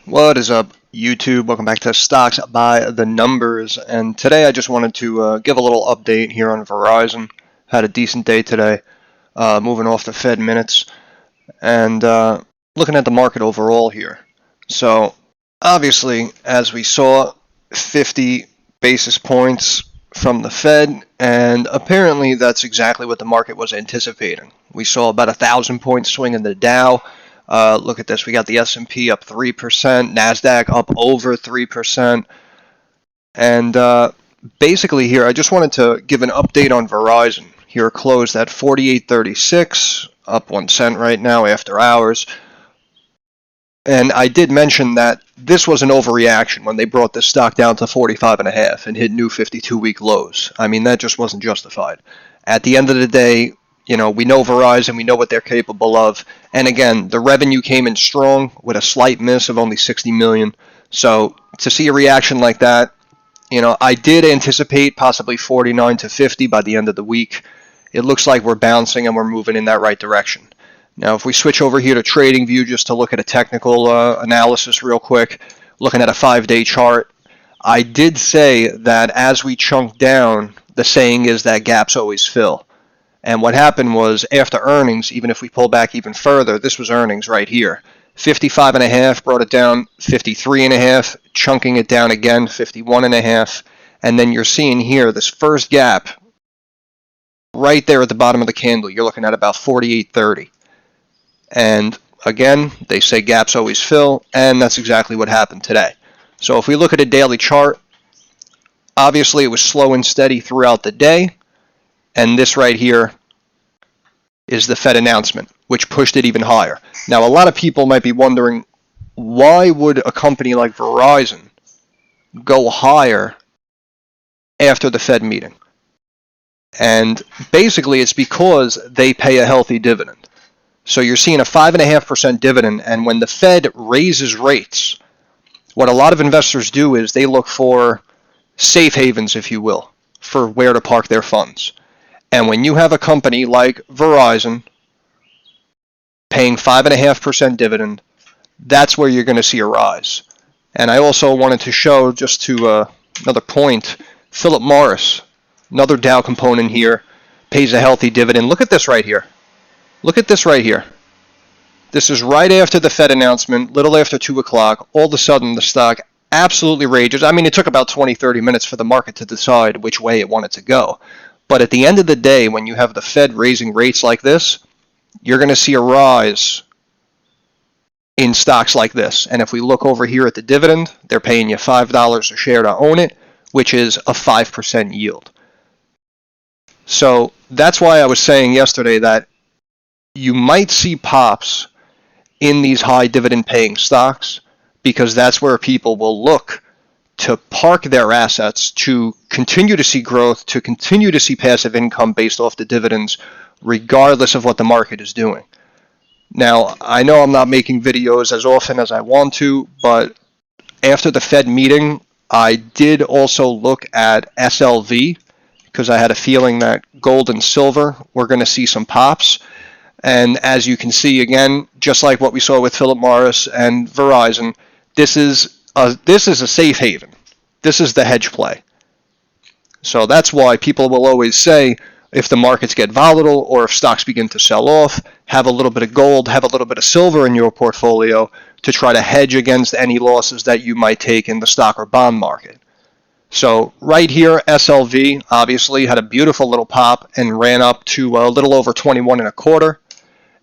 What is up, YouTube? Welcome back to Stocks by the Numbers. And today I just wanted to give a little update here on Verizon. Had a decent day today, moving off the Fed minutes and looking at the market overall here. So obviously, as we saw, 50 basis points from the Fed, and apparently that's exactly what the market was anticipating. We saw about 1,000-point swing in the Dow. Look at this. We got the S&P up 3%, NASDAQ up over 3%. And basically here, I just wanted to give an update on Verizon. Here closed at 48.36, up 1 cent right now after hours. And I did mention that this was an overreaction when they brought this stock down to 45.5 and hit new 52-week lows. I mean, that just wasn't justified. At the end of the day, you know, we know Verizon, we know what they're capable of. And again, the revenue came in strong with a slight miss of only 60 million. So to see a reaction like that, you know, I did anticipate possibly 49 to 50 by the end of the week. It looks like we're bouncing and we're moving in that right direction. Now, if we switch over here to TradingView just to look at a technical analysis real quick, looking at a 5-day chart, I did say that as we chunk down, the saying is that gaps always fill. And what happened was after earnings, even if we pull back even further, this was earnings right here. 55.5 brought it down, 53.5, chunking it down again, 51.5. And then you're seeing here this first gap right there at the bottom of the candle. You're looking at about 48.30. And again, they say gaps always fill, and that's exactly what happened today. So if we look at a daily chart, obviously it was slow and steady throughout the day. And this right here is the Fed announcement, which pushed it even higher. Now, a lot of people might be wondering, why would a company like Verizon go higher after the Fed meeting? And basically, it's because they pay a healthy dividend. So you're seeing a 5.5% dividend, and when the Fed raises rates, what a lot of investors do is they look for safe havens, if you will, for where to park their funds. And when you have a company like Verizon paying 5.5% dividend, that's where you're going to see a rise. And I also wanted to show, just to another point, Philip Morris, another Dow component here, pays a healthy dividend. Look at this right here. Look at this right here. This is right after the Fed announcement, little after 2 o'clock. All of a sudden, the stock absolutely rages. I mean, it took about 20, 30 minutes for the market to decide which way it wanted to go. But at the end of the day, when you have the Fed raising rates like this, you're going to see a rise in stocks like this. And if we look over here at the dividend, they're paying you $5 a share to own it, which is a 5% yield. So that's why I was saying yesterday that you might see pops in these high dividend paying stocks, because that's where people will look to park their assets, to continue to see growth, to continue to see passive income based off the dividends, regardless of what the market is doing. Now, I know I'm not making videos as often as I want to, but after the Fed meeting, I did also look at SLV, because I had a feeling that gold and silver were going to see some pops. And as you can see, again, just like what we saw with Philip Morris and Verizon, this is a safe haven. This is the hedge play. So that's why people will always say, if the markets get volatile or if stocks begin to sell off, have a little bit of gold, have a little bit of silver in your portfolio to try to hedge against any losses that you might take in the stock or bond market. So right here, SLV obviously had a beautiful little pop and ran up to a little over 21.25.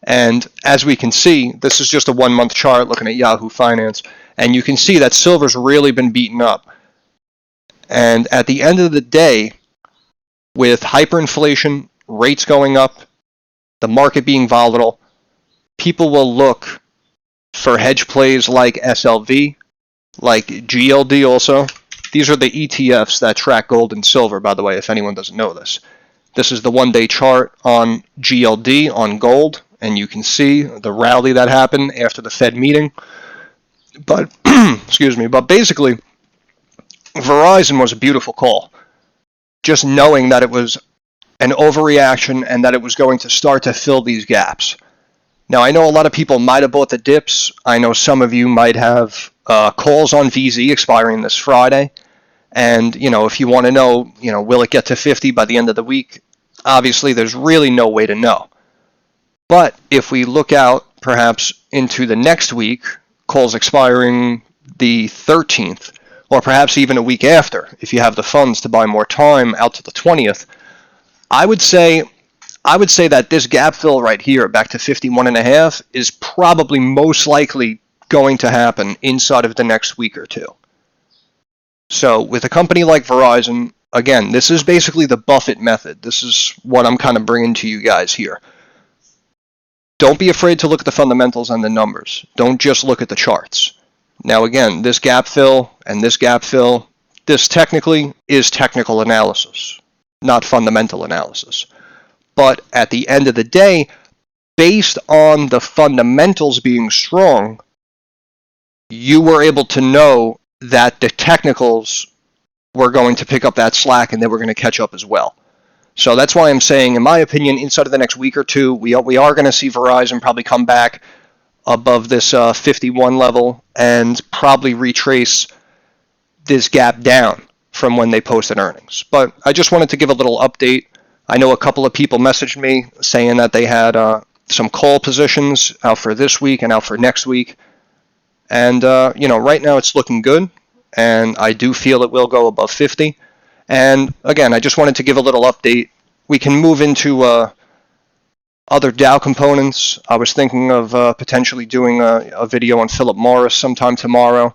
And as we can see, this is just a 1-month chart looking at Yahoo Finance. And you can see that silver's really been beaten up. And at the end of the day, with hyperinflation, rates going up, the market being volatile, people will look for hedge plays like SLV, like GLD also. These are the ETFs that track gold and silver, by the way, if anyone doesn't know this. This is the 1-day chart on GLD, on gold, and you can see the rally that happened after the Fed meeting. But, excuse me, but basically, Verizon was a beautiful call. Just knowing that it was an overreaction and that it was going to start to fill these gaps. Now, I know a lot of people might have bought the dips. I know some of you might have calls on VZ expiring this Friday. And, if you want to know, will it get to 50 by the end of the week? Obviously, there's really no way to know. But if we look out perhaps into the next week, calls expiring the 13th, or perhaps even a week after, if you have the funds to buy more time out to the 20th, I would say that this gap fill right here, back to 51.5, is probably most likely going to happen inside of the next week or two. So with a company like Verizon, again, this is basically the Buffett method. This is what I'm kind of bringing to you guys here. Don't be afraid to look at the fundamentals and the numbers. Don't just look at the charts. Now again, this gap fill and this gap fill, this technically is technical analysis, not fundamental analysis. But at the end of the day, based on the fundamentals being strong, you were able to know that the technicals were going to pick up that slack and they were going to catch up as well. So that's why I'm saying, in my opinion, inside of the next week or two, we are going to see Verizon probably come back above this 51 level and probably retrace this gap down from when they posted earnings. But I just wanted to give a little update. I know a couple of people messaged me saying that they had some call positions out for this week and out for next week. And, right now it's looking good, and I do feel it will go above 50. And, again, I just wanted to give a little update. We can move into other Dow components. I was thinking of potentially doing a video on Philip Morris sometime tomorrow.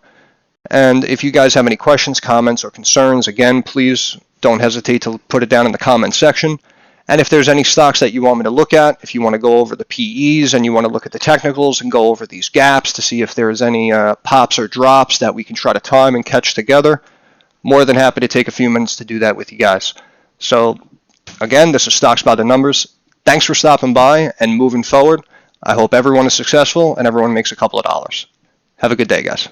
And if you guys have any questions, comments, or concerns, again, please don't hesitate to put it down in the comment section. And if there's any stocks that you want me to look at, if you want to go over the PEs and you want to look at the technicals and go over these gaps to see if there's any pops or drops that we can try to time and catch together, more than happy to take a few minutes to do that with you guys. So, again, this is Stocks by the Numbers. Thanks for stopping by, and moving forward, I hope everyone is successful and everyone makes a couple of dollars. Have a good day, guys.